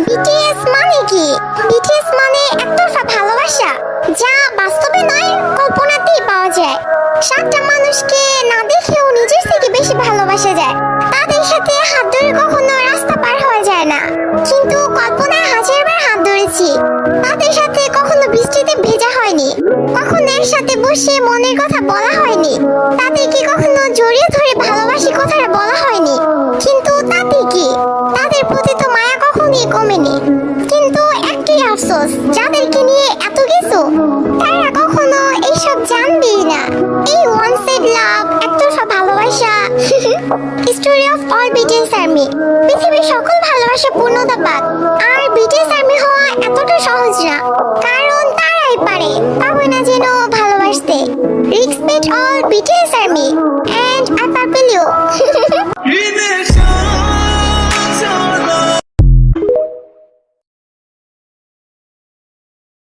BTS মানে কি? BTS মানে একতরফা ভালোবাসা, যা বাস্তবে নয় কল্পনাতেই পাওয়া যায়। সাতটা মানুষকে না দেখেও নিজের থেকে বেশি ভালোবাসা যায়। তাদের সাথে হাত ধরে কখনো রাস্তা পার হওয়া যায় না, কিন্তু কল্পনায় হাজারবার হাত ধরেছি। তাদের সাথে কখনো বৃষ্টিতে ভেজা হয়নি, কখনো এর সাথে বসে মনের কথা বলা হয়নি, তাদেরকে কখনো জড়িয়ে ধরে ভালোবাসি কথাটা বলা হয়নি। কিন্তু তাতে কি, তাদের প্রতি তো মায়া কখনোই কমেনি। কিন্তু একটাই আফসোস, যাদেরকে নিয়ে এত কিছু তারা কখনো এইসব জানবেই না। এই ওয়ান সাইড লাভ, একতরফা ভালোবাসা। Story of all BTS army. পৃথিবীর সকল ভালোবাসা পূর্ণতা পাক, আর বিটিএস আর্মি হওয়া এতটা সহজ না, কারণ তারাই পারে, পাবে না যেন ভালোবাসতে। Respect all BTS army.